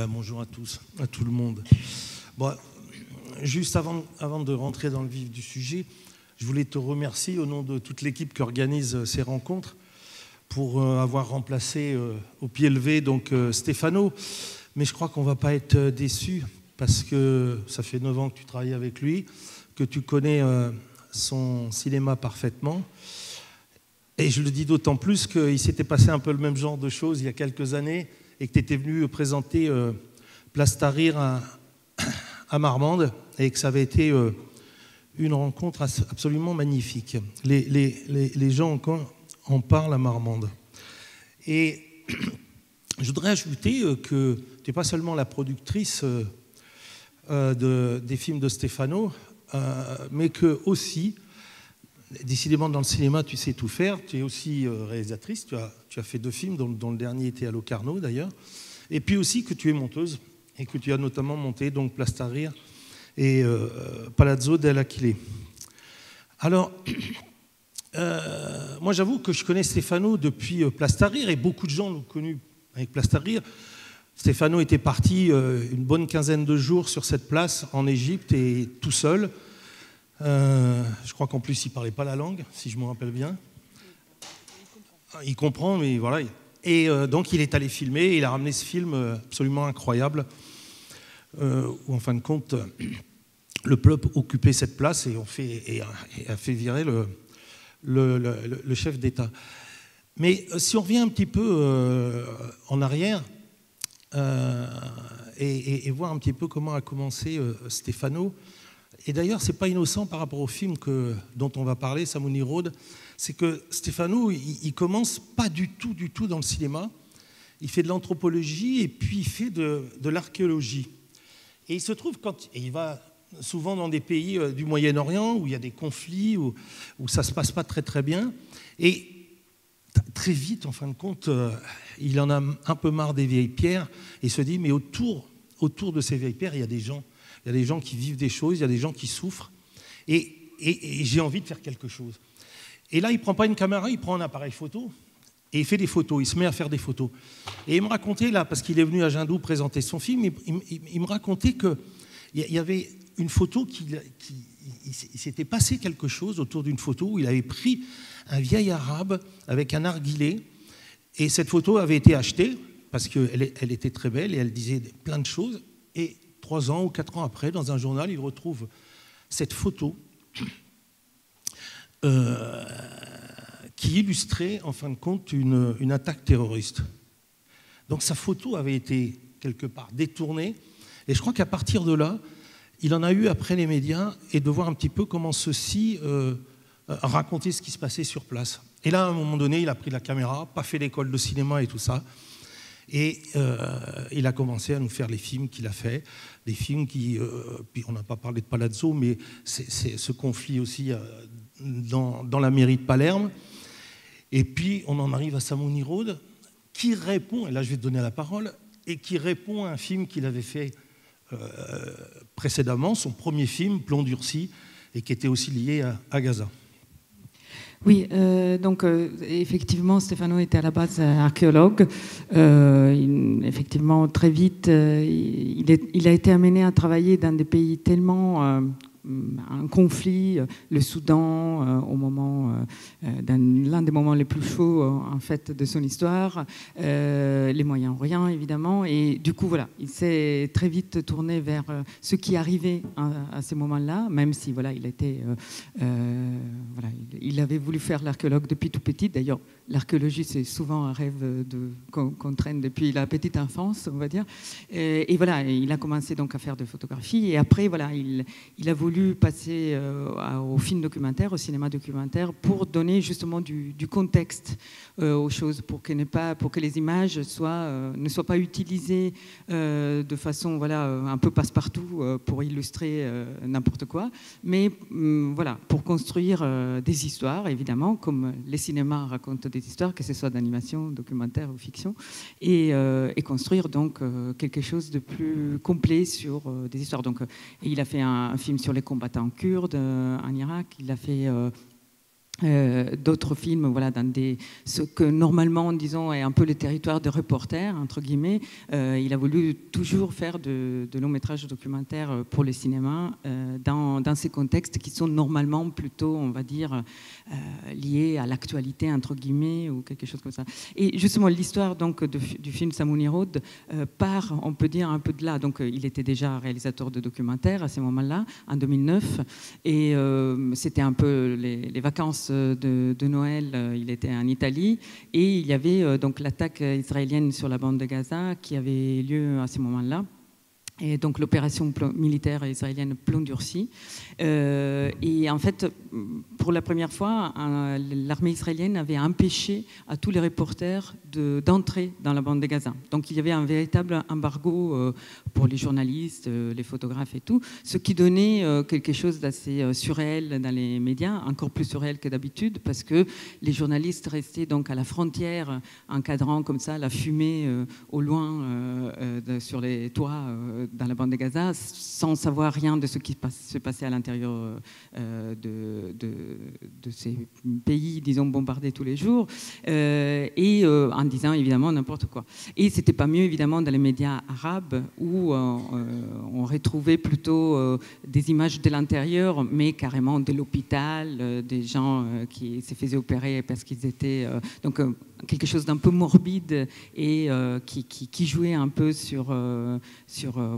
Bonjour à tous, à tout le monde. Bon, juste avant de rentrer dans le vif du sujet, je voulais te remercier au nom de toute l'équipe qui organise ces rencontres pour avoir remplacé au pied levé donc Stefano. Mais je crois qu'on ne va pas être déçus parce que ça fait 9 ans que tu travailles avec lui, que tu connais son cinéma parfaitement. Et je le dis d'autant plus qu'il s'était passé un peu le même genre de choses il y a quelques années et que tu étais venu présenter Place Tahrir à Marmande et que ça avait été une rencontre absolument magnifique. Les gens en parlent à Marmande. Et je voudrais ajouter que tu n'es pas seulement la productrice des films de Stefano, mais que aussi, décidément dans le cinéma tu sais tout faire, tu es aussi réalisatrice, tu as fait 2 films dont le dernier était à Locarno d'ailleurs, et puis aussi que tu es monteuse et que tu as notamment monté donc Place Tahrir et Palazzo dell'Achille. Alors, moi j'avoue que je connais Stefano depuis Place Tahrir et beaucoup de gens l'ont connu avec Place Tahrir. Stefano était parti une bonne quinzaine de jours sur cette place en Égypte et tout seul. Je crois qu'en plus il ne parlait pas la langue, si je me rappelle bien. Il comprend, mais voilà. Et donc il est allé filmer, et il a ramené ce film absolument incroyable, où en fin de compte, le peuple occupait cette place et a fait virer le chef d'État. Mais si on revient un petit peu en arrière, et voir un petit peu comment a commencé Stefano. Et d'ailleurs, ce n'est pas innocent par rapport au film dont on va parler, Samuni Road, c'est que Stefano, il commence pas du tout dans le cinéma. Il fait de l'anthropologie et puis il fait de l'archéologie. Et il se trouve, il va souvent dans des pays du Moyen-Orient où il y a des conflits, où ça ne se passe pas très très bien. Et très vite, en fin de compte, il en a un peu marre des vieilles pierres et se dit, mais autour de ces vieilles pierres, il y a des gens. Il y a des gens qui vivent des choses, il y a des gens qui souffrent. Et j'ai envie de faire quelque chose. Et là, il ne prend pas une caméra, il prend un appareil photo et il fait des photos, il se met à faire des photos. Et il me racontait, là, parce qu'il est venu à Jindou présenter son film, il me racontait qu'il y avait une photo, il s'était passé quelque chose autour d'une photo où il avait pris un vieil arabe avec un narguilé, et cette photo avait été achetée parce qu'elle était très belle et elle disait plein de choses. Et 3 ans ou 4 ans après, dans un journal, il retrouve cette photo qui illustrait, en fin de compte, une attaque terroriste. Donc sa photo avait été quelque part détournée, et je crois qu'à partir de là, il en a eu après les médias et de voir un petit peu comment ceux-ci racontaient ce qui se passait sur place. Et là, à un moment donné, il a pris la caméra, pas fait l'école de cinéma et tout ça, et il a commencé à nous faire les films qu'il a fait, des films qui, puis on n'a pas parlé de Palazzo, mais c'est ce conflit aussi dans la mairie de Palerme. Et puis on en arrive à Samuni Road, qui répond, et là je vais te donner la parole, et qui répond à un film qu'il avait fait précédemment, son premier film, Plomb durci, et qui était aussi lié à Gaza. Oui, donc effectivement, Stefano était à la base archéologue. Effectivement, très vite, il a été amené à travailler dans des pays tellement un conflit, le Soudan, au moment, dans l'un des moments les plus chauds en fait de son histoire, les Moyen-Orient évidemment, et du coup voilà, il s'est très vite tourné vers ce qui arrivait à ces moments-là, même si voilà, il était, voilà, il avait voulu faire l'archéologue depuis tout petit. D'ailleurs, l'archéologie c'est souvent un rêve qu'on traîne depuis la petite enfance, on va dire. Et voilà, il a commencé donc à faire de photographie, et après voilà, il a voulu passer au film documentaire, au cinéma documentaire, pour donner justement du contexte aux choses, pour que les images ne soient pas utilisées de façon voilà, un peu passe-partout pour illustrer n'importe quoi, mais voilà, pour construire des histoires, évidemment, comme les cinémas racontent des histoires, que ce soit d'animation, documentaire ou fiction, et construire donc quelque chose de plus complet sur des histoires. Donc, et il a fait un film sur les combattants kurdes en Irak, il a fait d'autres films, voilà, dans ce que normalement, disons, est un peu le territoire de reporter, entre guillemets. Il a voulu toujours faire de longs métrages documentaires pour le cinéma dans ces contextes qui sont normalement plutôt, on va dire, liés à l'actualité, entre guillemets, ou quelque chose comme ça. Et justement, l'histoire donc du film Samouni Road part, on peut dire, un peu de là. Donc, il était déjà réalisateur de documentaires à ce moment-là, en 2009, et c'était un peu les vacances de Noël, il était en Italie, et il y avait donc l'attaque israélienne sur la bande de Gaza qui avait lieu à ce moment-là. Et donc l'opération militaire israélienne Plomb durci. Et en fait, pour la première fois, l'armée israélienne avait empêché à tous les reporters d'entrer dans la bande de Gaza. Donc il y avait un véritable embargo pour les journalistes, les photographes et tout, ce qui donnait quelque chose d'assez surréel dans les médias, encore plus surréel que d'habitude, parce que les journalistes restaient donc à la frontière, encadrant comme ça la fumée au loin sur les toits dans la bande de Gaza, sans savoir rien de ce qui se passait à l'intérieur de ces pays, disons, bombardés tous les jours, et en disant évidemment n'importe quoi. Et c'était pas mieux évidemment dans les médias arabes où on retrouvait plutôt des images de l'intérieur, mais carrément de l'hôpital, des gens qui se faisaient opérer parce qu'ils étaient donc quelque chose d'un peu morbide et qui jouait un peu sur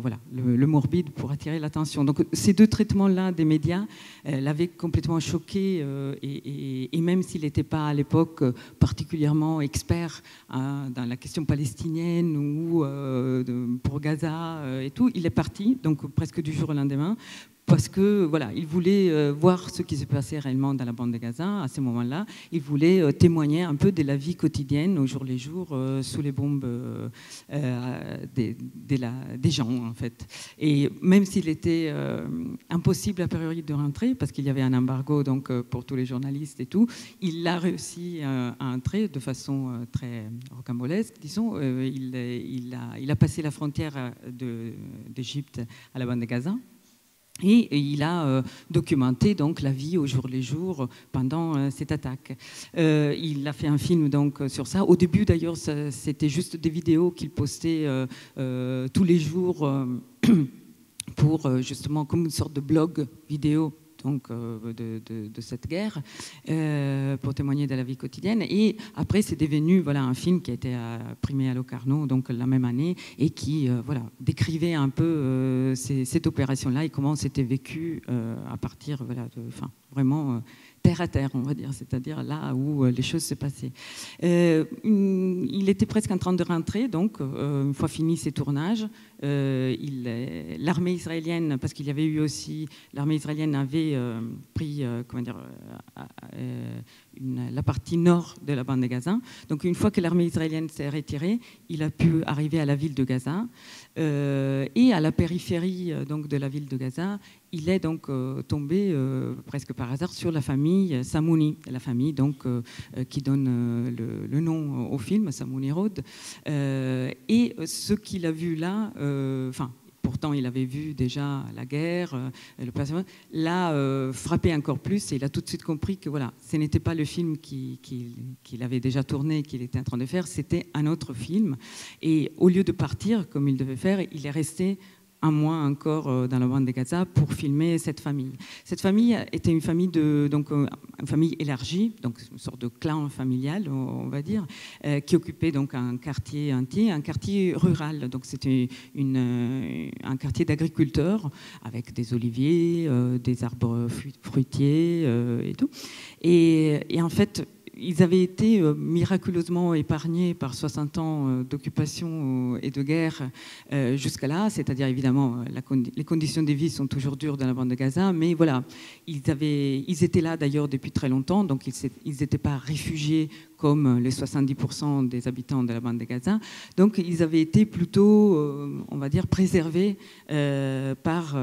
voilà, le morbide pour attirer l'attention. Donc ces deux traitements-là des médias l'avaient complètement choqué et même s'il n'était pas à l'époque particulièrement expert dans la question palestinienne ou pour Gaza et tout, il est parti, donc presque du jour au lendemain, parce que voilà, il voulait voir ce qui se passait réellement dans la bande de Gaza à ce moment-là. Il voulait témoigner un peu de la vie quotidienne au jour le jour sous les bombes des gens en fait. Et même s'il était impossible a priori de rentrer parce qu'il y avait un embargo donc pour tous les journalistes et tout, il a réussi à entrer de façon très rocambolesque, disons. Il a passé la frontière d'Égypte à la bande de Gaza. Et il a documenté donc la vie au jour le jour pendant cette attaque. Il a fait un film donc sur ça. Au début d'ailleurs, c'était juste des vidéos qu'il postait tous les jours pour justement comme une sorte de blog vidéo donc, de cette guerre, pour témoigner de la vie quotidienne. Et après, c'est devenu voilà, un film qui a été primé à Locarno donc, la même année et qui voilà, décrivait un peu cette opération-là et comment c'était vécu à partir voilà, vraiment terre à terre, on va dire, c'est-à-dire là où les choses se passaient. Il était presque en train de rentrer, donc, une fois fini ses tournages, l'armée israélienne, parce qu'il y avait eu aussi, l'armée israélienne avait pris, comment dire, la partie nord de la bande de Gaza. Donc une fois que l'armée israélienne s'est retirée, il a pu arriver à la ville de Gaza. Et à la périphérie donc, de la ville de Gaza, il est donc tombé presque par hasard sur la famille Samouni, la famille donc, qui donne le nom au film, Samouni Road. Et ce qu'il a vu là, pourtant, il avait vu déjà la guerre, le placement, l'a frappé encore plus et il a tout de suite compris que voilà, ce n'était pas le film qu'il avait déjà tourné, qu'il était en train de faire, c'était un autre film. Et au lieu de partir comme il devait faire, il est resté un mois encore dans la bande de Gaza pour filmer cette famille. Cette famille était une famille, donc, une famille élargie, donc une sorte de clan familial, on va dire, qui occupait donc un quartier entier, un quartier rural. Donc c'était un quartier d'agriculteurs avec des oliviers, des arbres fruitiers et tout. Et en fait, ils avaient été miraculeusement épargnés par 60 ans d'occupation et de guerre jusqu'à là, c'est-à-dire évidemment les conditions de vie sont toujours dures dans la bande de Gaza, mais voilà, ils étaient là d'ailleurs depuis très longtemps, donc ils n'étaient pas réfugiés comme les 70% des habitants de la bande de Gaza. Donc ils avaient été plutôt, on va dire, préservés par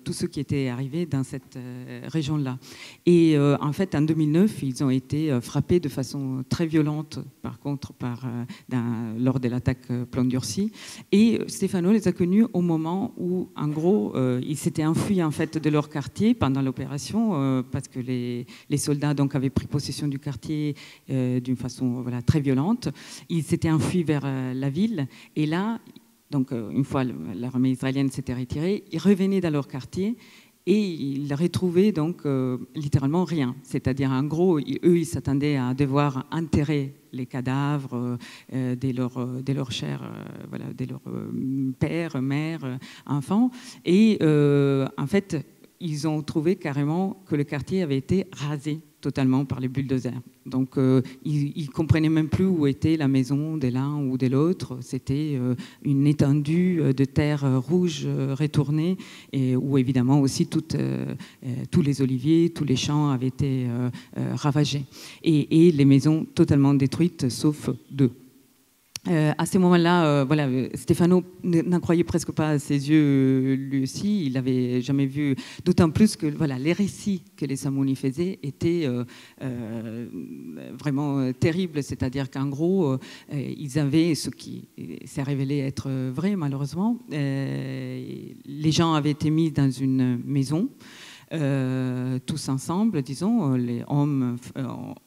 tout ce qui était arrivé dans cette région-là. Et en fait, en 2009, ils ont été frappés frappé de façon très violente, par contre, lors de l'attaque Plan Durci. Et Stefano les a connus au moment où, en gros, ils s'étaient enfuis en fait de leur quartier pendant l'opération, parce que les soldats donc avaient pris possession du quartier d'une façon très violente. Ils s'étaient enfuis vers la ville, et là, donc une fois l'armée israélienne s'était retirée, ils revenaient dans leur quartier. Et ils retrouvaient donc littéralement rien. C'est-à-dire, en gros, eux, ils s'attendaient à devoir enterrer les cadavres de leur chair, de leurs pères, mères, enfants. Et en fait, ils ont trouvé carrément que le quartier avait été rasé totalement par les bulldozers. Donc, ils ne comprenaient même plus où était la maison de l'un ou de l'autre. C'était une étendue de terre rouge retournée, et où évidemment aussi tous les oliviers, tous les champs avaient été ravagés. Et les maisons totalement détruites, sauf 2. À ce moment-là, Stefano n'en croyait presque pas à ses yeux, lui aussi. Il n'avait jamais vu, d'autant plus que les récits que les Samounis faisaient étaient vraiment terribles. C'est-à-dire qu'en gros, ils avaient, ce qui s'est révélé être vrai malheureusement, les gens avaient été mis dans une maison, tous ensemble, disons, les hommes,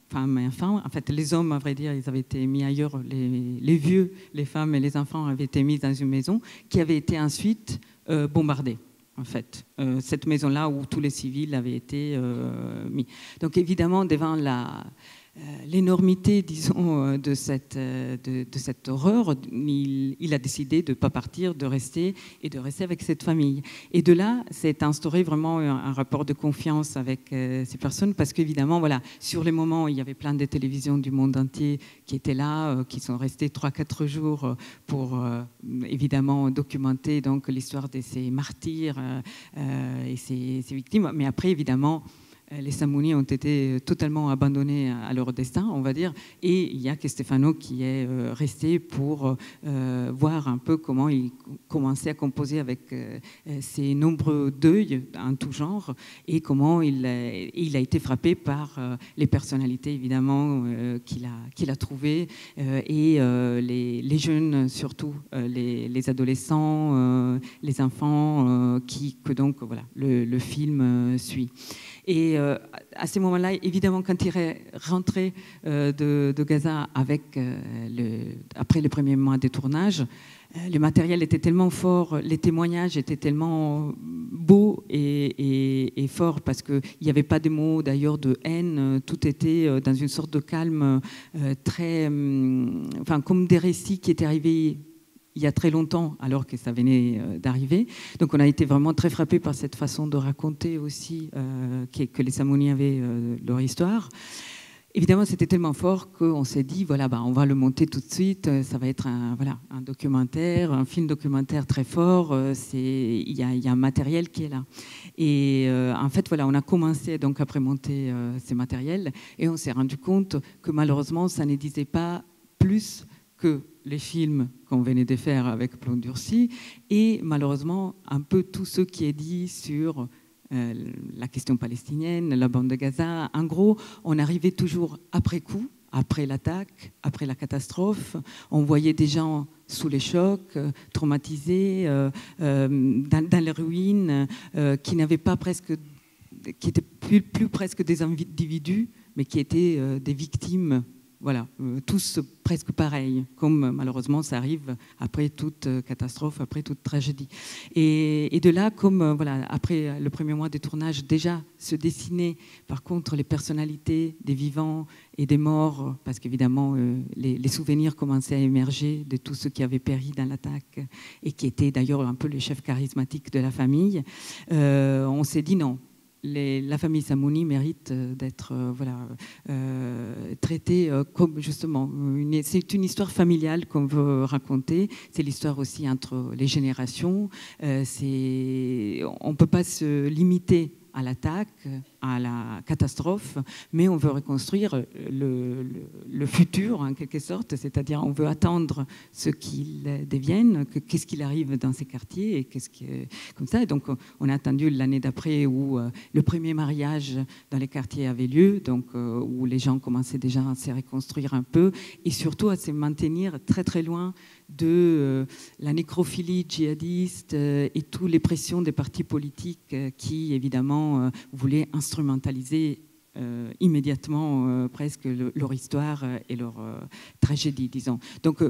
femmes et enfants. En fait, les hommes, à vrai dire, ils avaient été mis ailleurs. Les vieux, les femmes et les enfants avaient été mis dans une maison qui avait été ensuite bombardée. En fait, cette maison-là où tous les civils avaient été mis. Donc, évidemment, devant l'énormité, disons, de cette horreur, il a décidé de ne pas partir, de rester avec cette famille. Et de là, s'est instauré vraiment un rapport de confiance avec ces personnes, parce qu'évidemment, sur les moments, il y avait plein de télévisions du monde entier qui étaient là, qui sont restées 3-4 jours pour évidemment documenter donc l'histoire de ces martyrs et ces victimes. Mais après, évidemment, les Samounis ont été totalement abandonnés à leur destin, on va dire, et il n'y a que Stefano qui est resté pour voir un peu comment il commençait à composer avec ces nombreux deuils en tout genre, et comment il a été frappé par les personnalités, évidemment, qu'il a trouvées, et les jeunes surtout, les adolescents, les enfants, que donc le film suit. Et à ce moment-là, évidemment, quand il est rentré de Gaza après les premiers mois de tournage, le matériel était tellement fort, les témoignages étaient tellement beaux et forts, parce qu'il n'y avait pas de mots d'ailleurs de haine, tout était dans une sorte de calme comme des récits qui étaient arrivés il y a très longtemps, alors que ça venait d'arriver. Donc on a été vraiment très frappés par cette façon de raconter aussi que les Samounis avaient leur histoire. Évidemment, c'était tellement fort qu'on s'est dit, on va le monter tout de suite, ça va être un documentaire, un film documentaire très fort, il y a un matériel qui est là. Et en fait, on a commencé donc après monter ces matériels, et on s'est rendu compte que malheureusement, ça ne disait pas plus que les films qu'on venait de faire avec Plan Durci, et malheureusement un peu tout ce qui est dit sur la question palestinienne, la bande de Gaza. En gros, on arrivait toujours après coup, après l'attaque, après la catastrophe. On voyait des gens sous les chocs, traumatisés, dans les ruines, qui n'avaient pas qui étaient plus presque des individus, mais qui étaient des victimes. Tous presque pareils, comme malheureusement ça arrive après toute catastrophe, après toute tragédie. Et de là, comme après le premier mois de tournage, déjà se dessinaient par contre les personnalités des vivants et des morts, parce qu'évidemment les souvenirs commençaient à émerger de tous ceux qui avaient péri dans l'attaque et qui étaient d'ailleurs un peu les chefs charismatiques de la famille. On s'est dit non. La famille Samouni mérite d'être traitée comme justement c'est une histoire familiale qu'on veut raconter. C'est l'histoire aussi entre les générations. On ne peut pas se limiter à l'attaque, à la catastrophe, mais on veut reconstruire le futur en quelque sorte, c'est-à-dire on veut attendre ce qu'ils deviennent, qu'est-ce qu'il arrive dans ces quartiers, et qu'est-ce qui est comme ça. Et donc on a attendu l'année d'après où le premier mariage dans les quartiers avait lieu, donc où les gens commençaient déjà à se reconstruire un peu, et surtout à se maintenir très très loin de la nécrophilie djihadiste et toutes les pressions des partis politiques qui, évidemment, voulaient instrumentaliser immédiatement presque leur histoire et leur tragédie, disons. Donc,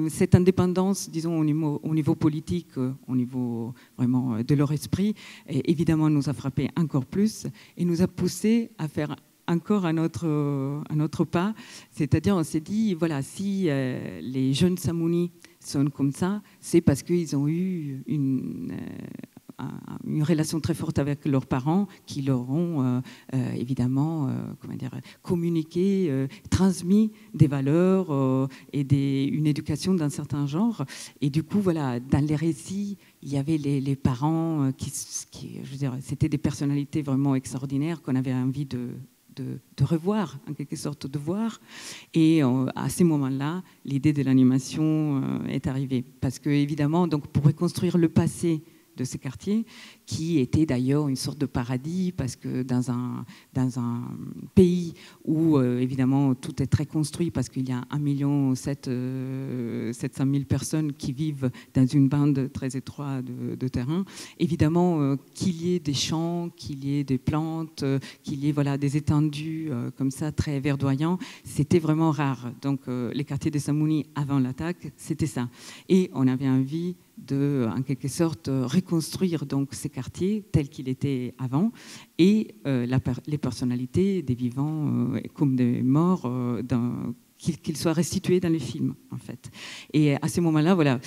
cette indépendance, disons, au niveau politique, au niveau vraiment de leur esprit, évidemment, nous a frappé encore plus et nous a poussé à faire encore un autre pas, c'est-à-dire on s'est dit, voilà, si les jeunes Samounis sont comme ça, c'est parce qu'ils ont eu une relation très forte avec leurs parents qui leur ont évidemment communiqué, transmis des valeurs et une éducation d'un certain genre. Et du coup, voilà, dans les récits, il y avait les parents je veux dire, c'était des personnalités vraiment extraordinaires qu'on avait envie de revoir, en quelque sorte de voir. Et à ces moments-là, l'idée de l'animation est arrivée. Parce que, évidemment, donc, pour reconstruire le passé de ces quartiers, qui était d'ailleurs une sorte de paradis, parce que dans un pays où, évidemment, tout est très construit, parce qu'il y a 1,7 million personnes qui vivent dans une bande très étroite de terrain, évidemment, qu'il y ait des champs, qu'il y ait des plantes, qu'il y ait voilà, des étendues comme ça, très verdoyants, c'était vraiment rare. Donc, les quartiers des Samounis, avant l'attaque, c'était ça. Et on avait envie de, en quelque sorte, reconstruire donc ces quartiers tels qu'ils étaient avant et les personnalités des vivants comme des morts qu'ils soient restitués dans les films, en fait. Et à ce moment-là, voilà,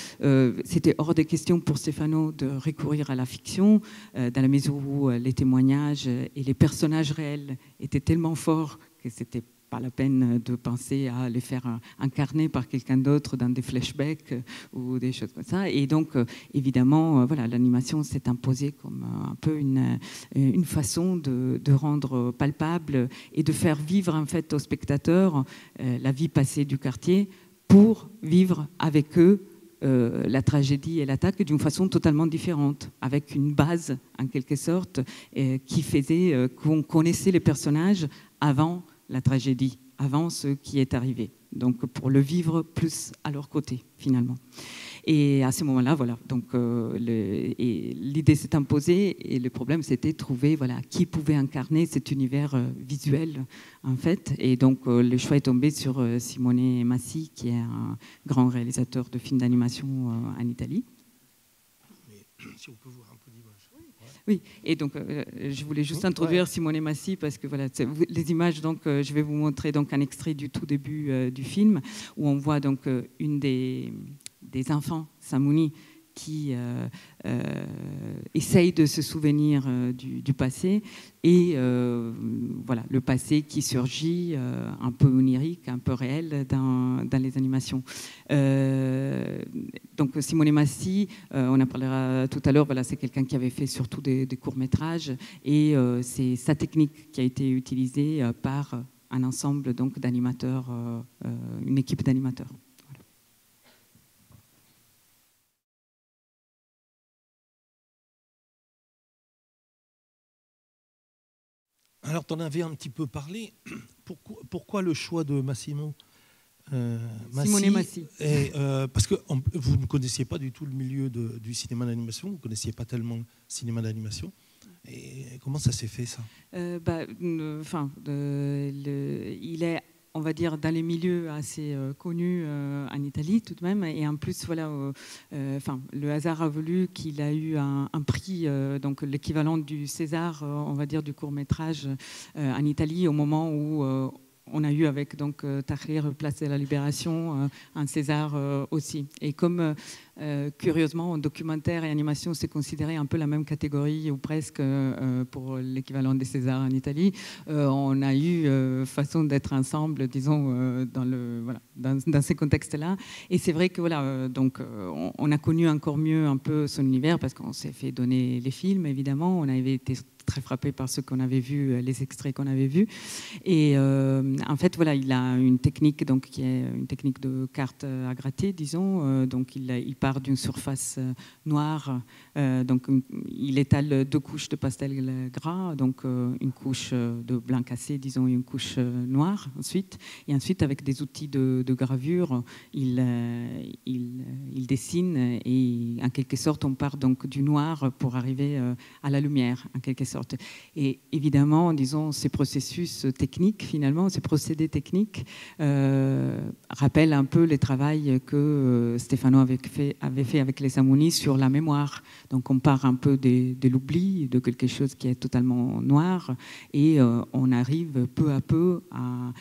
c'était hors de question pour Stefano de recourir à la fiction, dans la mesure où les témoignages et les personnages réels étaient tellement forts que c'était pas la peine de penser à les faire incarner par quelqu'un d'autre dans des flashbacks ou des choses comme ça. Et donc, évidemment, voilà, l'animation s'est imposée comme un peu une façon de rendre palpable et de faire vivre en fait aux spectateurs la vie passée du quartier pour vivre avec eux la tragédie et l'attaque d'une façon totalement différente, avec une base en quelque sorte qui faisait qu'on connaissait les personnages avant la tragédie, avant ce qui est arrivé. Donc pour le vivre plus à leur côté, finalement. Et à ce moment-là, voilà, donc l'idée s'est imposée et le problème c'était de trouver voilà, qui pouvait incarner cet univers visuel, en fait. Et donc le choix est tombé sur Simone Massi, qui est un grand réalisateur de films d'animation en Italie. Mais, si on peut voir un peu d'image. Oui, et donc je voulais juste introduire Simone Massi parce que voilà, les images, donc je vais vous montrer donc un extrait du tout début du film où on voit donc une des enfants Samounis qui essaye de se souvenir du passé et voilà, le passé qui surgit un peu onirique, un peu réel dans les animations. Donc Simone Massi, on en parlera tout à l'heure, voilà, c'est quelqu'un qui avait fait surtout des courts-métrages et c'est sa technique qui a été utilisée par un ensemble donc, d'animateurs, une équipe d'animateurs. Alors, tu en avais un petit peu parlé. Pourquoi le choix de Massimo Massi, Simone Massi. Parce que vous ne connaissiez pas du tout le milieu du cinéma d'animation, vous ne connaissiez pas tellement le cinéma d'animation. Et comment ça s'est fait, ça il est, on va dire, dans les milieux assez connus en Italie tout de même. Et en plus, voilà, le hasard a voulu qu'il a eu un prix, donc l'équivalent du César, on va dire, du court-métrage en Italie, au moment où on a eu avec donc Tahrir, Place de la Libération, un César aussi. Et comme curieusement, documentaire et animation, c'est considéré un peu la même catégorie, ou presque, pour l'équivalent des Césars en Italie. On a eu façon d'être ensemble, disons, dans ces contextes-là. Et c'est vrai que voilà, donc, on a connu encore mieux un peu son univers, parce qu'on s'est fait donner les films, évidemment. On avait été très frappé par ce qu'on avait vu, les extraits qu'on avait vus. Et en fait, voilà, il a une technique donc, qui est une technique de carte à gratter, disons. Donc, il part d'une surface noire. Donc, il étale 2 couches de pastel gras, donc une couche de blanc cassé, disons, et une couche noire ensuite. Et ensuite, avec des outils de gravure, il dessine et en quelque sorte, on part donc du noir pour arriver à la lumière, en quelque sorte. Et évidemment, disons, ces processus techniques, finalement, ces procédés techniques rappellent un peu les travaux que Stefano avait fait avec les Samounis sur la mémoire. Donc on part un peu de l'oubli, de quelque chose qui est totalement noir, et on arrive peu à peu à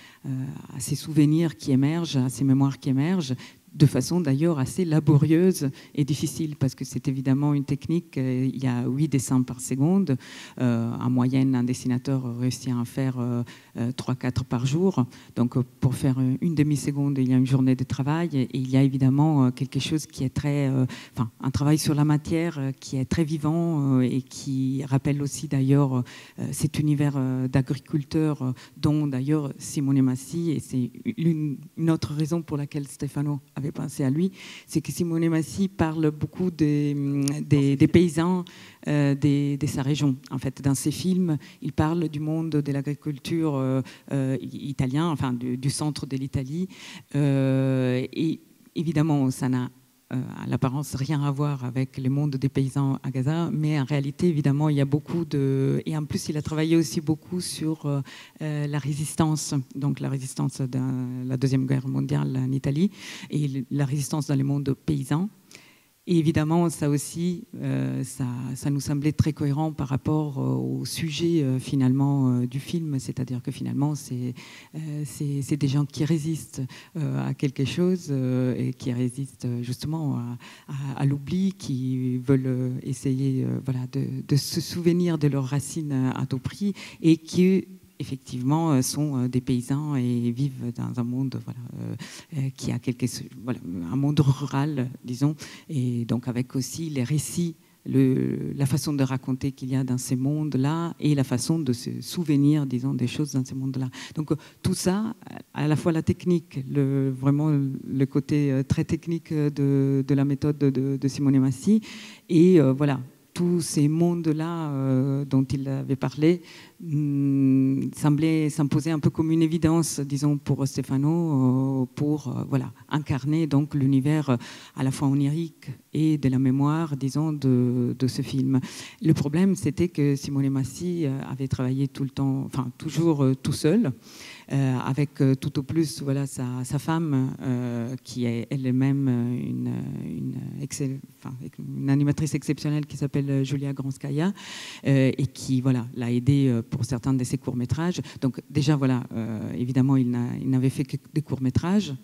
ces souvenirs qui émergent, à ces mémoires qui émergent, de façon d'ailleurs assez laborieuse et difficile, parce que c'est évidemment une technique, il y a 8 dessins par seconde, en moyenne un dessinateur réussit à en faire 3-4 par jour, donc pour faire une demi-seconde il y a une journée de travail, et il y a évidemment quelque chose qui est très, un travail sur la matière qui est très vivant et qui rappelle aussi d'ailleurs cet univers d'agriculteurs dont d'ailleurs Simone Massi, et c'est une autre raison pour laquelle Stefano avait pensé à lui, c'est que Simone Massi parle beaucoup des paysans de sa région. En fait, dans ses films, il parle du monde de l'agriculture italien, enfin du centre de l'Italie. Et évidemment, ça n'a à l'apparence rien à voir avec le monde des paysans à Gaza, mais en réalité, évidemment, il y a beaucoup de... Et en plus, il a travaillé aussi beaucoup sur la résistance, donc la résistance de la Deuxième Guerre mondiale en Italie, et la résistance dans le monde paysan. Et évidemment, ça aussi, ça nous semblait très cohérent par rapport au sujet finalement du film, c'est-à-dire que finalement, c'est des gens qui résistent à quelque chose et qui résistent justement à l'oubli, qui veulent essayer de se souvenir de leurs racines à tout prix, et qui effectivement sont des paysans et vivent dans un monde qui a un monde rural, disons, et donc avec aussi les récits, la façon de raconter qu'il y a dans ces mondes-là et la façon de se souvenir, disons, des choses dans ces mondes-là. Donc tout ça, à la fois la technique, vraiment le côté très technique de la méthode de Simone Massi, et voilà, tous ces mondes-là dont il avait parlé semblaient s'imposer un peu comme une évidence, disons, pour Stefano, pour incarner donc l'univers à la fois onirique et de la mémoire, disons, de ce film. Le problème, c'était que Simone Massi avait travaillé tout le temps, enfin toujours tout seul, avec tout au plus sa femme, qui est elle-même une animatrice exceptionnelle qui s'appelle Julia Gronskaya, et qui l'a aidé pour certains de ses courts-métrages. Donc déjà, évidemment, il n'avait fait que des courts-métrages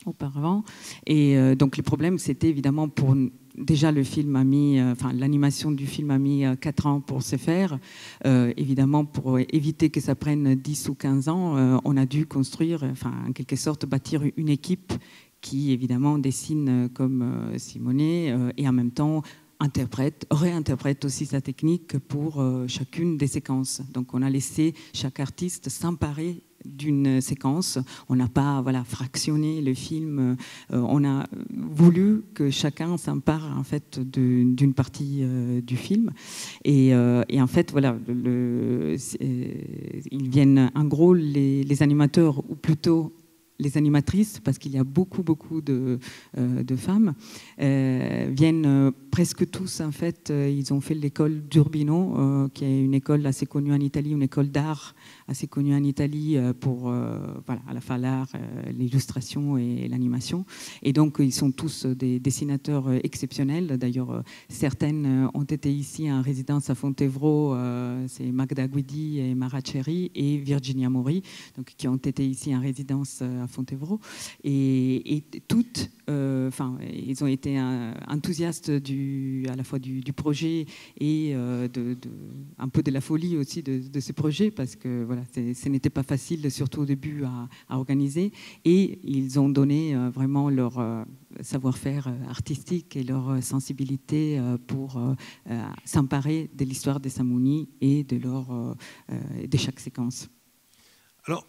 auparavant. Et donc le problème, c'était évidemment déjà le film l'animation du film a mis 4 ans pour se faire. Évidemment, pour éviter que ça prenne 10 ou 15 ans, on a dû construire, en quelque sorte, bâtir une équipe qui, évidemment, dessine comme Simone et en même temps réinterprète aussi sa technique pour chacune des séquences. Donc on a laissé chaque artiste s'emparer d'une séquence. On n'a pas fractionné le film. On a voulu que chacun s'empare en fait d'une partie du film. Et en fait, ils viennent, en gros, les animateurs, ou plutôt les animatrices, parce qu'il y a beaucoup de femmes, viennent presque tous, en fait, ils ont fait l'école d'Urbino, qui est une école assez connue en Italie, une école d'art assez connu en Italie pour voilà, à la fois l'art, l'illustration et l'animation. Et donc, ils sont tous des dessinateurs exceptionnels. D'ailleurs, certaines ont été ici en résidence à Fontevraud. C'est Magda Guidi et Mara Cherry et Virginia Mori, donc, qui ont été ici en résidence à Fontevraud. Et toutes, ils ont été enthousiastes à la fois du projet et un peu de la folie aussi de ce projet, parce que voilà, ce n'était pas facile, surtout au début, à organiser. Et ils ont donné vraiment leur savoir-faire artistique et leur sensibilité pour s'emparer de l'histoire des Samounis et de chaque séquence. Alors,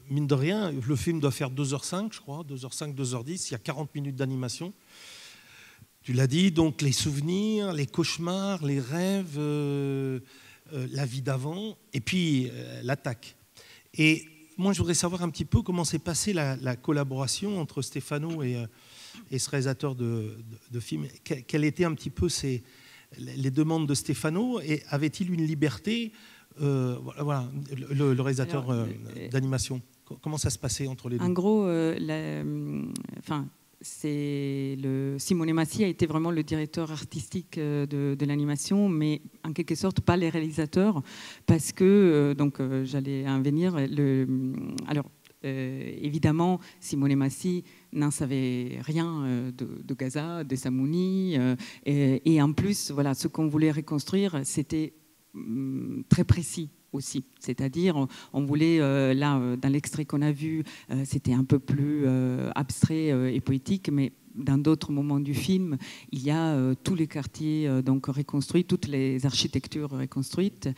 mine de rien, le film doit faire 2h05, je crois, 2h05, 2h10, il y a 40 minutes d'animation. Tu l'as dit, donc les souvenirs, les cauchemars, les rêves, la vie d'avant, et puis l'attaque. Et moi, je voudrais savoir un petit peu comment s'est passée la collaboration entre Stefano et ce réalisateur de film. Quelles étaient un petit peu les demandes de Stefano, et avait-il une liberté, voilà, le réalisateur d'animation? Comment ça se passait entre les deux? En gros, Simone Massi a été vraiment le directeur artistique de l'animation, mais en quelque sorte pas les réalisateurs, parce que, j'allais en venir, évidemment, Simone Massi n'en savait rien de Gaza, des Samounis, et en plus, voilà, ce qu'on voulait reconstruire, c'était très précis aussi. C'est-à-dire, on voulait, dans l'extrait qu'on a vu, c'était un peu plus abstrait et poétique, mais dans d'autres moments du film, il y a tous les quartiers donc reconstruits, toutes les architectures reconstruites,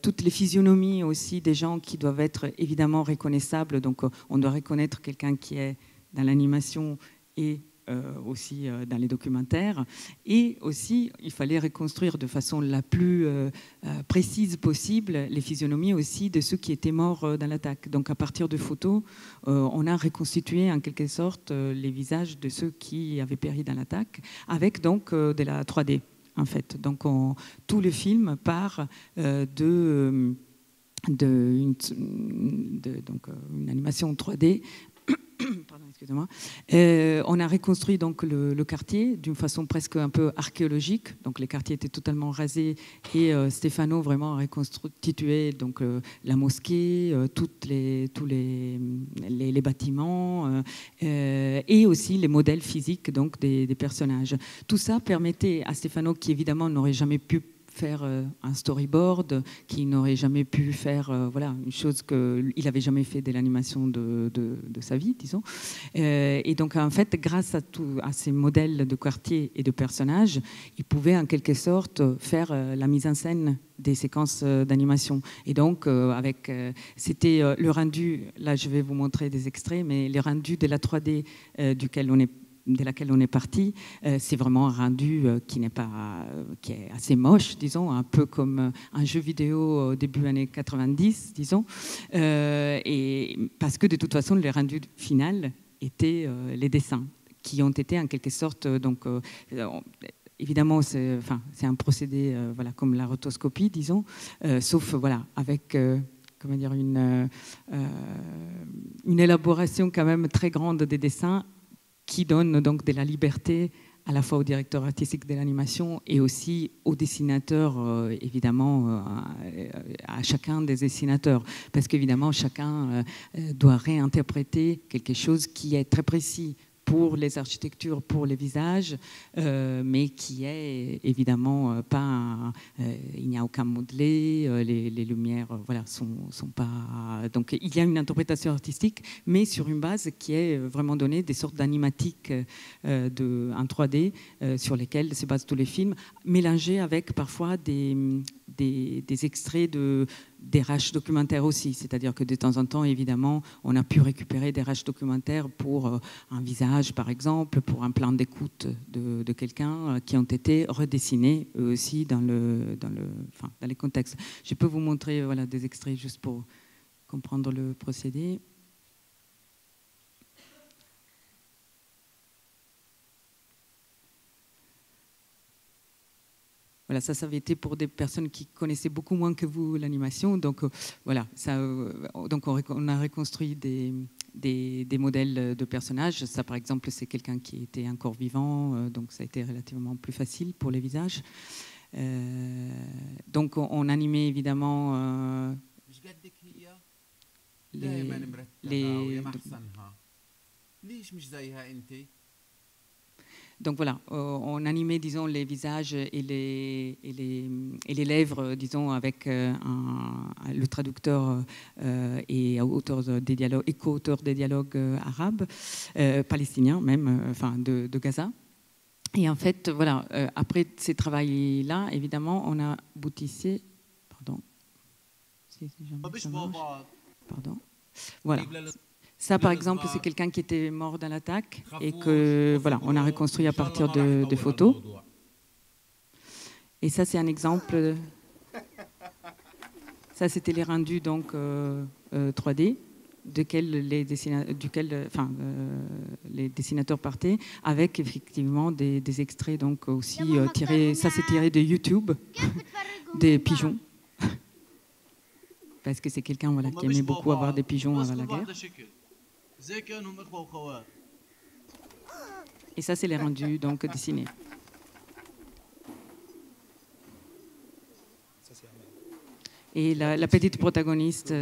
toutes les physionomies aussi des gens qui doivent être évidemment reconnaissables. Donc, on doit reconnaître quelqu'un qui est dans l'animation et aussi dans les documentaires. Et aussi, il fallait reconstruire de façon la plus précise possible les physionomies aussi de ceux qui étaient morts dans l'attaque. Donc à partir de photos, on a reconstitué en quelque sorte les visages de ceux qui avaient péri dans l'attaque, avec donc de la 3D en fait. Donc tout le film part d'une animation 3D. Pardon, excusez-moi. On a reconstruit donc le quartier d'une façon presque un peu archéologique. Donc les quartiers étaient totalement rasés et Stefano vraiment a reconstitué donc la mosquée, tous les bâtiments et aussi les modèles physiques donc des personnages. Tout ça permettait à Stefano, qui évidemment n'aurait jamais pu faire un storyboard, qui n'aurait jamais pu faire voilà, une chose qu'il n'avait jamais fait de l'animation de sa vie, disons. Et donc, en fait, grâce à ces modèles de quartier et de personnages, il pouvait en quelque sorte faire la mise en scène des séquences d'animation. Et donc, c'était le rendu, là je vais vous montrer des extraits, mais le rendu de la 3D de laquelle on est parti, c'est vraiment un rendu qui est assez moche, disons, un peu comme un jeu vidéo au début années 90, disons, et parce que de toute façon, le rendu final était les dessins qui ont été en quelque sorte évidemment, c'est un procédé voilà, comme la rotoscopie, disons, sauf voilà, avec comment dire, une élaboration quand même très grande des dessins, qui donne donc de la liberté à la fois au directeur artistique de l'animation et aussi au dessinateur, évidemment, à chacun des dessinateurs. Parce qu'évidemment, chacun doit réinterpréter quelque chose qui est très précis pour les architectures, pour les visages, mais qui est évidemment pas... il n'y a aucun modelé, les lumières voilà, sont pas... Donc il y a une interprétation artistique, mais sur une base qui est vraiment donnée, des sortes d'animatiques en 3D sur lesquelles se basent tous les films, mélangés avec parfois des extraits des rushs documentaires aussi. C'est-à-dire que de temps en temps, évidemment, on a pu récupérer des rushs documentaires pour un visage, par exemple, pour un plan d'écoute de quelqu'un, qui ont été redessinés eux aussi dans les contextes. Je peux vous montrer voilà, des extraits juste pour comprendre le procédé. voilà, ça avait été pour des personnes qui connaissaient beaucoup moins que vous l'animation. Donc voilà, donc on a reconstruit des modèles de personnages. Ça, par exemple, c'est quelqu'un qui était encore vivant, donc ça a été relativement plus facile pour les visages. Donc on animait évidemment donc voilà, on animait, disons, les visages et les lèvres, disons, avec le traducteur et auteur des dialogues, et co-auteur des dialogues arabes, palestiniens même, enfin de Gaza. Et en fait, voilà, après ces travaux-là, évidemment, on a aboutissé, pardon, pardon, voilà. Ça, par exemple, c'est quelqu'un qui était mort dans l'attaque et que, voilà, on a reconstruit à partir de photos. Et ça, c'est un exemple. Ça, c'était les rendus donc 3D les dessinateurs partaient avec effectivement des extraits donc aussi tirés. Ça, c'est tiré de YouTube, des pigeons. Parce que c'est quelqu'un voilà, qui aimait beaucoup avoir des pigeons avant la guerre. Et ça, c'est les rendus donc dessinés. Et la petite protagoniste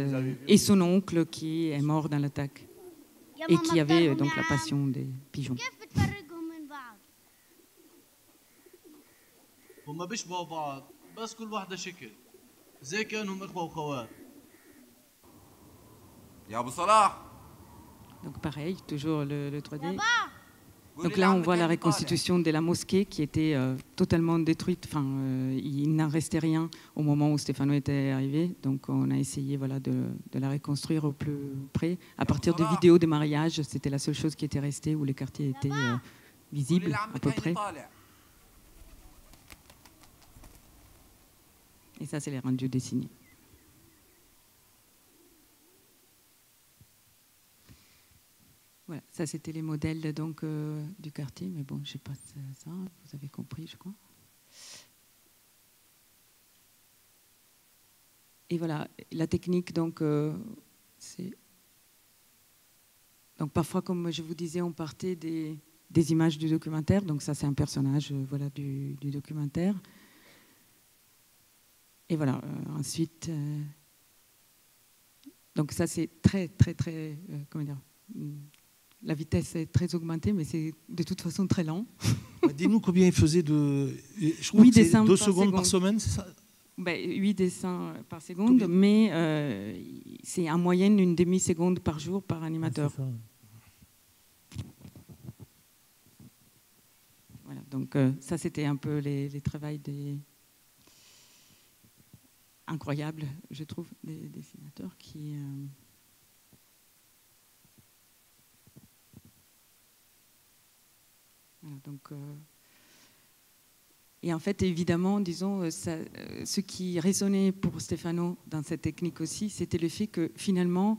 et son oncle qui est mort dans l'attaque et qui avait donc la passion des pigeons. Donc pareil, toujours le 3D. Donc là, on voit la reconstitution de la mosquée qui était totalement détruite. Enfin, il n'en restait rien au moment où Stefano était arrivé. Donc on a essayé voilà, de la reconstruire au plus près. À partir de vidéos de mariage, c'était la seule chose qui était restée où les quartiers étaient visibles à peu près. Et ça, c'est les rendus dessinés. Voilà, ça c'était les modèles donc, du quartier, mais bon, je sais pas ça, vous avez compris, je crois. Et voilà, la technique, donc, c'est... Donc parfois, comme je vous disais, on partait des images du documentaire, donc ça c'est un personnage voilà, du documentaire. Et voilà, ensuite... donc ça c'est très, comment dire, la vitesse est très augmentée, mais c'est de toute façon très lent. Dis-nous combien il faisait de... Je crois que c'est 2 secondes par semaine, c'est ça? 8 dessins par seconde, mais c'est en moyenne une demi-seconde par jour par animateur. Ah, voilà, donc ça c'était un peu les travaux incroyables, je trouve, des dessinateurs qui... Donc, et en fait, évidemment, disons, ce qui résonnait pour Stefano dans cette technique aussi, c'était le fait que finalement,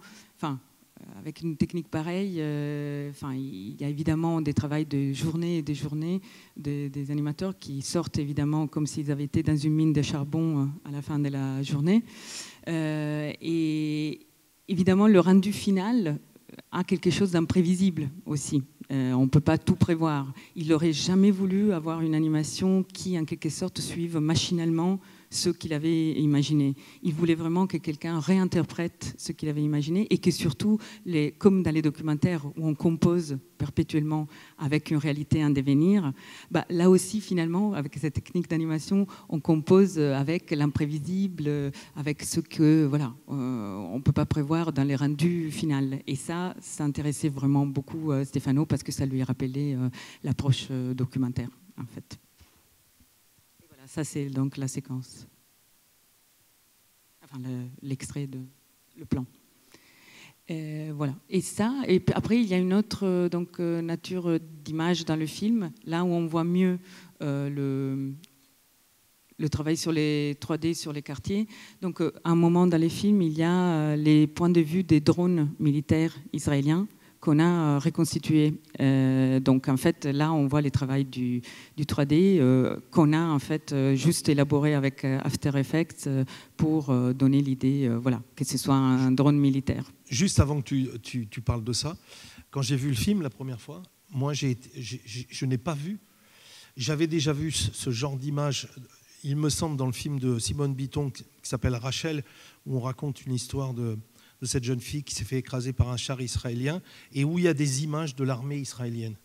avec une technique pareille, il y a évidemment des travaux de journées et des journées des animateurs qui sortent évidemment comme s'ils avaient été dans une mine de charbon à la fin de la journée. Et évidemment, le rendu final a quelque chose d'imprévisible aussi. On ne peut pas tout prévoir. Il n'aurait jamais voulu avoir une animation qui, en quelque sorte, suive machinalement ce qu'il avait imaginé. Il voulait vraiment que quelqu'un réinterprète ce qu'il avait imaginé et que surtout, comme dans les documentaires où on compose perpétuellement avec une réalité en devenir, là aussi, finalement, avec cette technique d'animation, on compose avec l'imprévisible, avec ce que, voilà, on ne peut pas prévoir dans les rendus finaux. Et ça intéressait vraiment beaucoup Stefano parce que ça lui rappelait l'approche documentaire, en fait. Ça, c'est donc la séquence. Enfin, l'extrait le plan. Voilà. Et ça, et après, il y a une autre nature d'image dans le film, là où on voit mieux le travail sur les 3D, sur les quartiers. Donc, à un moment dans les films, il y a les points de vue des drones militaires israéliens qu'on a reconstitué. Donc en fait, là, on voit les travaux du 3D qu'on a en fait juste élaboré avec After Effects pour donner l'idée, voilà, que ce soit un drone militaire. Juste avant que tu parles de ça, quand j'ai vu le film la première fois, moi, je n'ai pas vu. J'avais déjà vu ce genre d'image, il me semble, dans le film de Simone Bitton qui s'appelle Rachel, où on raconte une histoire de cette jeune fille qui s'est fait écraser par un char israélien et où il y a des images de l'armée israélienne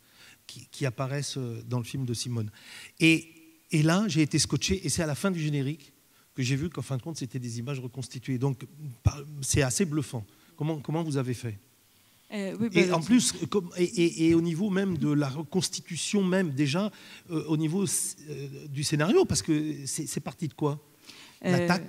qui apparaissent dans le film de Simone. Et là, j'ai été scotché et c'est à la fin du générique que j'ai vu qu'en fin de compte, c'était des images reconstituées. Donc, c'est assez bluffant. Comment vous avez fait ? Oui, et en plus, et au niveau même de la reconstitution, même déjà au niveau du scénario, parce que c'est parti de quoi ? L'attaque,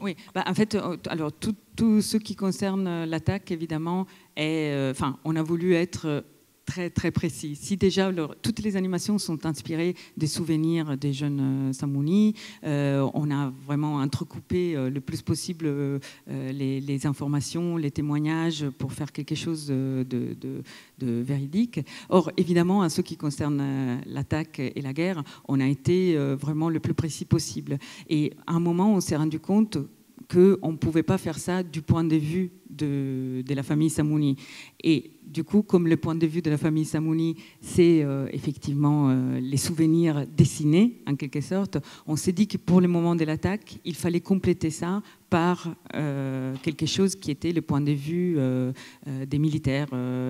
Oui, en fait, alors tout ce qui concerne l'attaque, évidemment, on a voulu être très très précis. Si déjà toutes les animations sont inspirées des souvenirs des jeunes Samounis, on a vraiment entrecoupé le plus possible les informations, les témoignages pour faire quelque chose de véridique. Or, évidemment, en ce qui concerne l'attaque et la guerre, on a été vraiment le plus précis possible. Et à un moment, on s'est rendu compte qu'on ne pouvait pas faire ça du point de vue de la famille Samouni. Et du coup, comme le point de vue de la famille Samouni, c'est effectivement les souvenirs dessinés, en quelque sorte, on s'est dit que pour le moment de l'attaque, il fallait compléter ça par quelque chose qui était le point de vue des militaires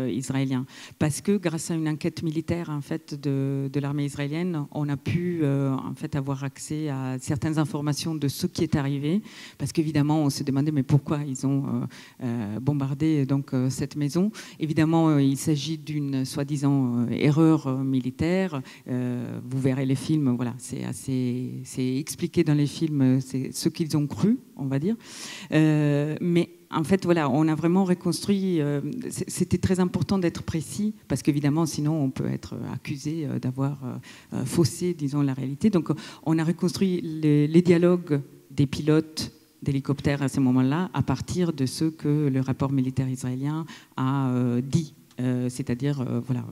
israéliens. Parce que grâce à une enquête militaire en fait, de l'armée israélienne, on a pu en fait, avoir accès à certaines informations de ce qui est arrivé. Parce qu'évidemment, on se demandait mais pourquoi ils ont bombardé donc, cette maison. Évidemment, il s'agit d'une soi-disant erreur militaire. Vous verrez les films, voilà, c'est expliqué dans les films, c'est ce qu'ils ont cru, on va dire. Mais en fait, voilà, on a vraiment reconstruit. C'était très important d'être précis parce qu'évidemment, sinon, on peut être accusé d'avoir faussé, disons, la réalité. Donc, on a reconstruit les dialogues des pilotes d'hélicoptères à ce moment-là à partir de ce que le rapport militaire israélien a dit. C'est-à-dire, voilà,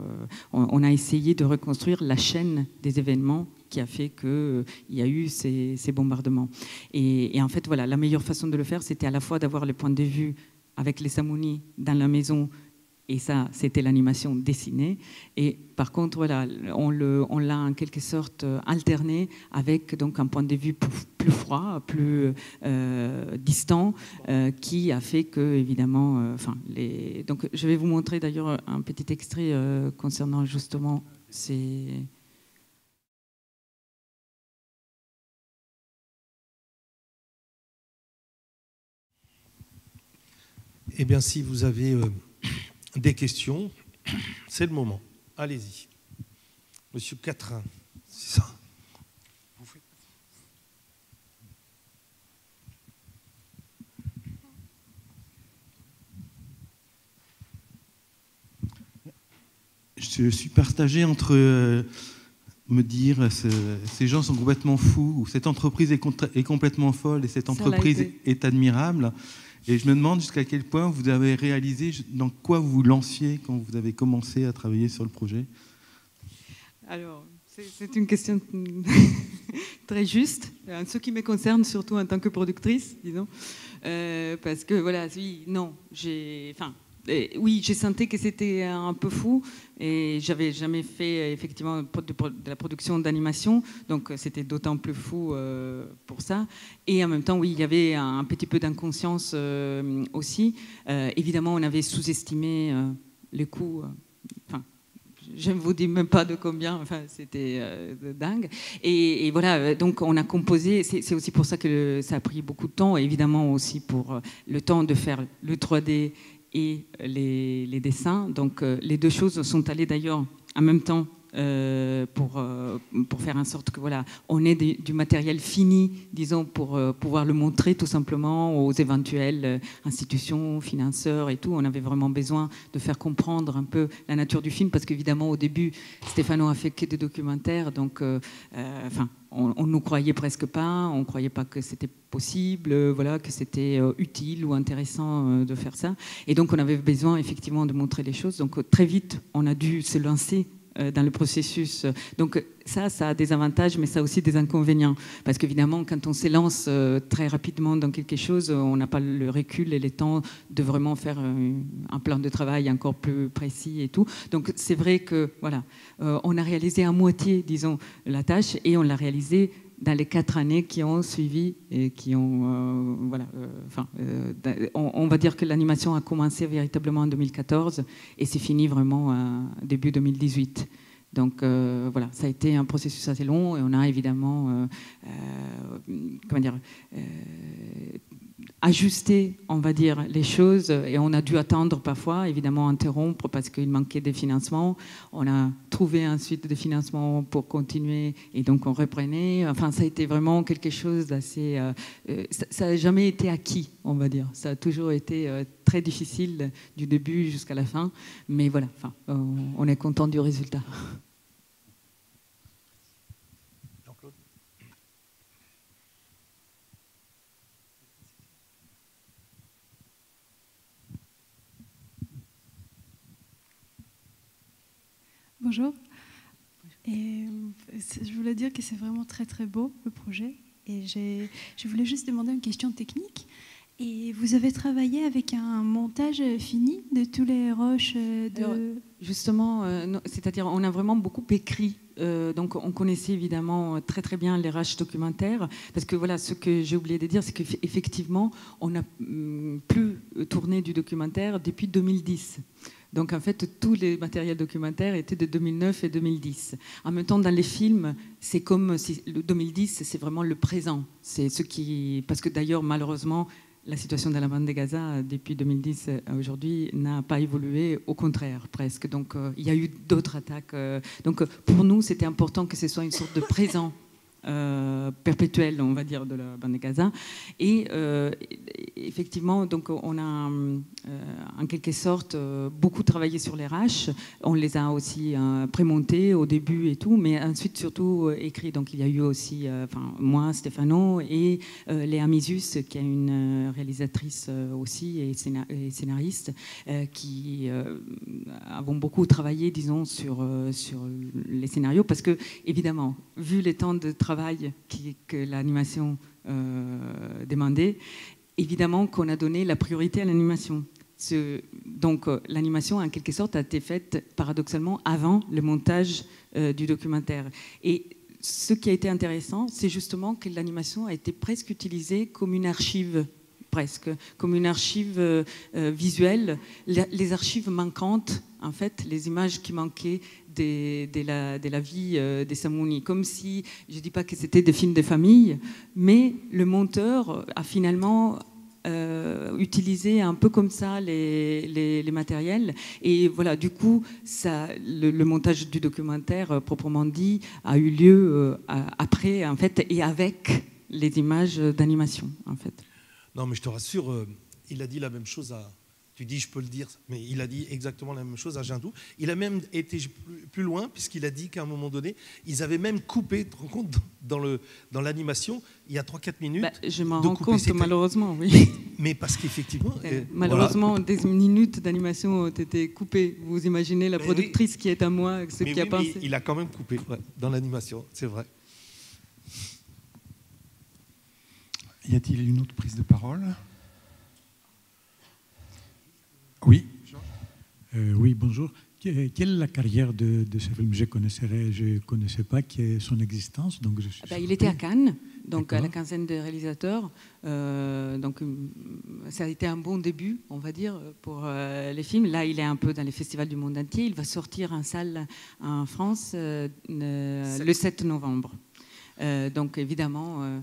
on a essayé de reconstruire la chaîne des événements qui a fait qu'il y a eu ces bombardements. Et en fait, voilà, la meilleure façon de le faire, c'était à la fois d'avoir le point de vue avec les Samounis dans la maison, et ça, c'était l'animation dessinée. Et par contre, voilà, on l'a en quelque sorte alterné avec donc, un point de vue plus froid, plus distant, qui a fait que, évidemment... Donc, je vais vous montrer d'ailleurs un petit extrait concernant justement ces... Eh bien, si vous avez des questions, c'est le moment. Allez-y. Monsieur Catrin, c'est ça. Je suis partagé entre me dire ces gens sont complètement fous, ou cette entreprise est complètement folle et cette entreprise est admirable. Et je me demande jusqu'à quel point vous avez réalisé, dans quoi vous vous lanciez quand vous avez commencé à travailler sur le projet. Alors, c'est une question très juste, en ce qui me concerne, surtout en tant que productrice, disons. Parce que, voilà, oui, non, oui, j'ai senti que c'était un peu fou et j'avais jamais fait effectivement de la production d'animation, donc c'était d'autant plus fou pour ça. Et en même temps, oui, il y avait un petit peu d'inconscience aussi. Évidemment, on avait sous-estimé le coût. Je ne vous dis même pas de combien, c'était dingue. Et voilà, donc on a composé, c'est aussi pour ça que ça a pris beaucoup de temps, évidemment aussi pour le temps de faire le 3D et les dessins. Donc les deux choses sont allées d'ailleurs en même temps pour faire en sorte que voilà, on ait du matériel fini, disons, pour pouvoir le montrer tout simplement aux éventuelles institutions, financeurs et tout. On avait vraiment besoin de faire comprendre un peu la nature du film, parce qu'évidemment au début Stefano a fait que des documentaires, donc on ne nous croyait presque pas, on ne croyait pas que c'était possible, voilà, que c'était utile ou intéressant de faire ça. Et donc on avait besoin effectivement de montrer les choses. Donc très vite, on a dû se lancer dans le processus. Donc ça a des avantages, mais ça a aussi des inconvénients. Parce qu'évidemment, quand on s'élance très rapidement dans quelque chose, on n'a pas le recul et le temps de vraiment faire un plan de travail encore plus précis et tout. Donc c'est vrai que voilà, on a réalisé à moitié, disons, la tâche, et on l'a réalisé dans les 4 années qui ont suivi et qui ont... on va dire que l'animation a commencé véritablement en 2014 et c'est fini vraiment début 2018. Donc voilà, ça a été un processus assez long et on a évidemment ajusté, on va dire, les choses, et on a dû attendre parfois, évidemment interrompre parce qu'il manquait des financements. On a trouvé ensuite des financements pour continuer et donc on reprenait. Enfin, ça a été vraiment quelque chose d'assez... ça n'a jamais été acquis, on va dire. Ça a toujours été très difficile du début jusqu'à la fin. Mais voilà, on est content du résultat. Bonjour. Et je voulais dire que c'est vraiment très très beau le projet. Et je voulais juste demander une question technique. Et vous avez travaillé avec un montage fini de tous les roches Alors, justement, c'est-à-dire on a vraiment beaucoup écrit. Donc on connaissait évidemment très très bien les rushs documentaires, parce que voilà, ce que j'ai oublié de dire, c'est qu'effectivement on n'a plus tourné du documentaire depuis 2010. Donc en fait, tous les matériels documentaires étaient de 2009 et 2010. En même temps, dans les films, c'est comme si le 2010, c'est vraiment le présent. C'est ce qui, parce que d'ailleurs, malheureusement, la situation dans la bande de Gaza depuis 2010 à aujourd'hui n'a pas évolué, au contraire presque. Donc il y a eu d'autres attaques. Donc pour nous, c'était important que ce soit une sorte de présent perpétuel, on va dire, de la bande de Gaza. Et effectivement, donc on a en quelque sorte beaucoup travaillé sur les RH. On les a aussi prémontés au début et tout, mais ensuite surtout écrit. Donc il y a eu aussi moi, Stefano, et Léa Misus, qui est une réalisatrice aussi et scénariste, qui avons beaucoup travaillé, disons, sur les scénarios, parce que évidemment, vu les temps de travail que l'animation demandait, évidemment qu'on a donné la priorité à l'animation. Donc l'animation, en quelque sorte, a été faite paradoxalement avant le montage du documentaire. Et ce qui a été intéressant, c'est justement que l'animation a été presque utilisée comme une archive, comme une archive visuelle. Les archives manquantes, en fait, les images qui manquaient de la vie des Samounis, comme si, je ne dis pas que c'était des films de famille, mais le monteur a finalement utilisé un peu comme ça les matériels. Et voilà, du coup, le montage du documentaire, proprement dit, a eu lieu après, en fait, et avec les images d'animation, en fait. Non, mais je te rassure, il a dit la même chose à... Tu dis, je peux le dire, mais il a dit exactement la même chose à Jindou. Il a même été plus loin, puisqu'il a dit qu'à un moment donné, ils avaient même coupé, tu te rends compte, dans l'animation, il y a 3-4 minutes. Je m'en rends compte, malheureusement, oui. Mais parce qu'effectivement... malheureusement, voilà. Des minutes d'animation ont été coupées. Vous imaginez la productrice qui est à moi, ce qui a pensé. Il a quand même coupé dans l'animation, c'est vrai. Y a-t-il une autre prise de parole ? Oui. Oui, bonjour. Quelle est la carrière de ce film? Je ne connaissais pas son existence. Donc je suis il était à Cannes, donc à la quinzaine de réalisateurs. Donc ça a été un bon début, on va dire, pour les films. Là, il est un peu dans les festivals du monde entier. Il va sortir en salle en France le 7 novembre. Donc évidemment...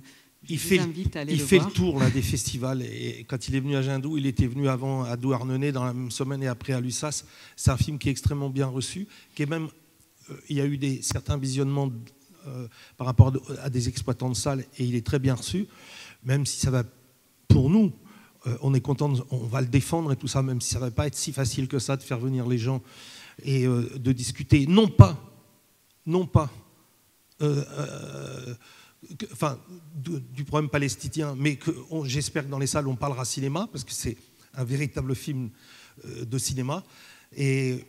Il fait le tour là, des festivals, et quand il est venu à Jindou, il était venu avant à Douarnenez dans la même semaine et après à Lussas. C'est un film qui est extrêmement bien reçu, qui est même il y a eu certains visionnements par rapport à des exploitants de salles et il est très bien reçu, même si ça va, pour nous, on est content, on va le défendre et tout ça, même si ça ne va pas être si facile que ça de faire venir les gens et de discuter, non pas du problème palestinien, mais j'espère que dans les salles on parlera cinéma, parce que c'est un véritable film de cinéma. Et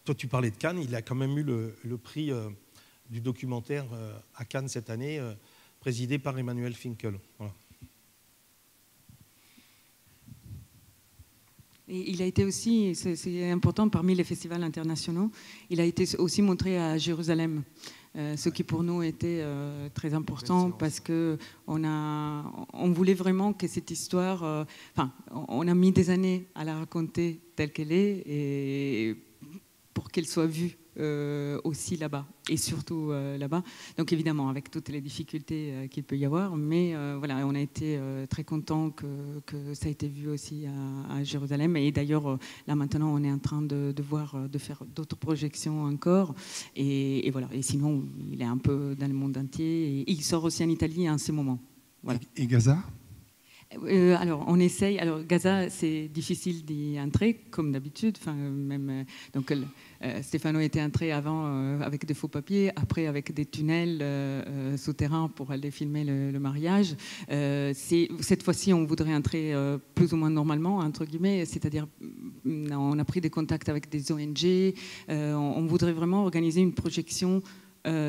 toi tu parlais de Cannes, il a quand même eu le prix du documentaire à Cannes cette année, présidé par Emmanuel Finkel. Voilà. Et il a été aussi, c'est important, parmi les festivals internationaux, il a été aussi montré à Jérusalem, ce qui pour nous était très important parce qu'on voulait vraiment que cette histoire, on a mis des années à la raconter telle qu'elle est et pour qu'elle soit vue aussi là-bas et surtout là-bas. Donc évidemment avec toutes les difficultés qu'il peut y avoir, mais voilà, on a été très contents que ça a été vu aussi à Jérusalem. Et d'ailleurs là maintenant on est en train de faire d'autres projections encore. Et voilà. Et sinon il est un peu dans le monde entier. Et il sort aussi en Italie en ce moment. Voilà. Et Gaza? Alors, on essaye. Alors, Gaza, c'est difficile d'y entrer, comme d'habitude. Donc, Stefano était entré avant avec des faux papiers, après avec des tunnels souterrains pour aller filmer le mariage. Cette fois-ci, on voudrait entrer plus ou moins normalement, entre guillemets, c'est-à-dire on a pris des contacts avec des ONG. On voudrait vraiment organiser une projection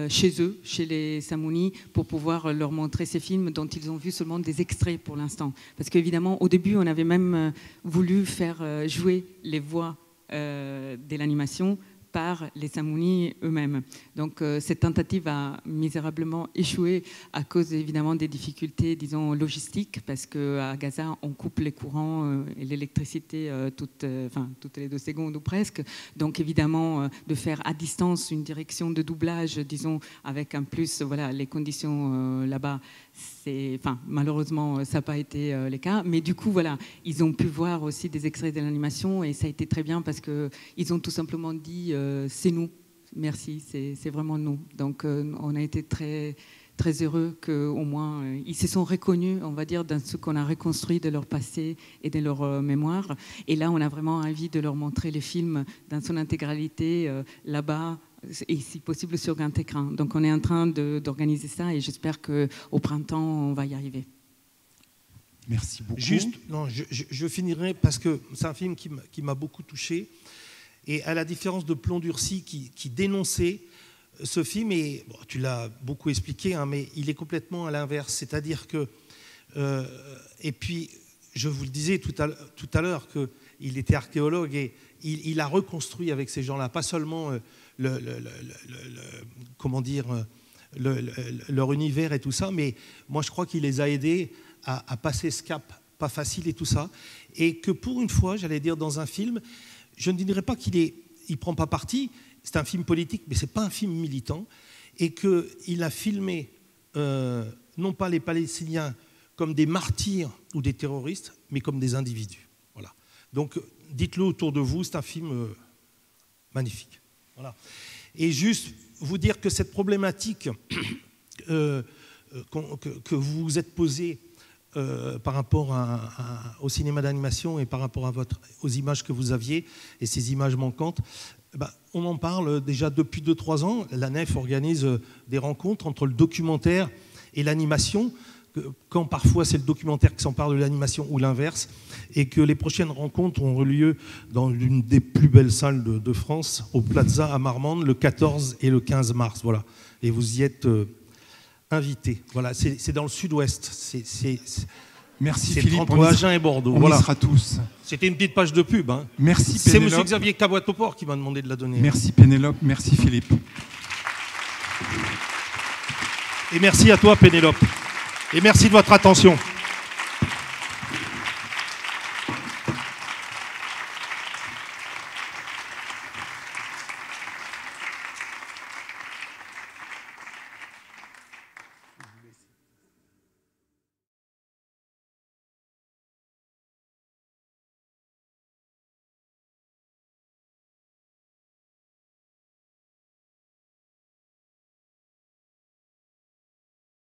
chez eux, chez les Samounis, pour pouvoir leur montrer ces films dont ils ont vu seulement des extraits pour l'instant. Parce qu'évidemment, au début, on avait même voulu faire jouer les voix de l'animation par les Samounis eux-mêmes. Donc cette tentative a misérablement échoué à cause évidemment des difficultés, disons, logistiques, parce qu'à Gaza, on coupe les courants et l'électricité toutes les 2 secondes ou presque. Donc évidemment, de faire à distance une direction de doublage, disons, avec en plus voilà, les conditions là-bas, malheureusement, ça n'a pas été le cas. Mais du coup, voilà, ils ont pu voir aussi des extraits de l'animation et ça a été très bien parce qu'ils ont tout simplement dit c'est nous, merci, c'est vraiment nous. Donc on a été très, très heureux qu'au moins ils se sont reconnus, on va dire, dans ce qu'on a reconstruit de leur passé et de leur mémoire. Et là, on a vraiment envie de leur montrer les films dans son intégralité là-bas, et si possible sur grand écran. Donc on est en train d'organiser ça et j'espère qu'au printemps, on va y arriver. Merci beaucoup. Juste, non, je finirai parce que c'est un film qui m'a beaucoup touché. Et à la différence de Plomb Durci qui dénonçait ce film, et bon, tu l'as beaucoup expliqué, hein, mais il est complètement à l'inverse. C'est-à-dire que, et puis je vous le disais tout à l'heure, qu'il était archéologue et il a reconstruit avec ces gens-là, pas seulement leur univers et tout ça, mais moi je crois qu'il les a aidés à passer ce cap pas facile et tout ça, et que pour une fois, j'allais dire, dans un film, je ne dirais pas qu'il ne prend pas parti, c'est un film politique, mais ce n'est pas un film militant, et qu'il a filmé non pas les Palestiniens comme des martyrs ou des terroristes, mais comme des individus. Voilà. Donc dites-le autour de vous, c'est un film magnifique. Voilà. Et juste vous dire que cette problématique que vous vous êtes posée par rapport au cinéma d'animation et par rapport aux images que vous aviez et ces images manquantes, on en parle déjà depuis 2-3 ans. La Nef organise des rencontres entre le documentaire et l'animation, quand parfois c'est le documentaire qui s'empare de l'animation ou l'inverse, et que les prochaines rencontres auront lieu dans l'une des plus belles salles de France, au Plaza à Marmande, le 14 et le 15 mars. Voilà. Et vous y êtes invités. Voilà. C'est dans le sud-ouest. Merci Philippe. Entre Agen et Bordeaux. On y sera tous. C'était une petite page de pub. Hein. Merci C'est Pénélope. M. Xavier Cabouat-Topor qui m'a demandé de la donner. Merci Pénélope, merci Philippe. Et merci à toi Pénélope. Et merci de votre attention.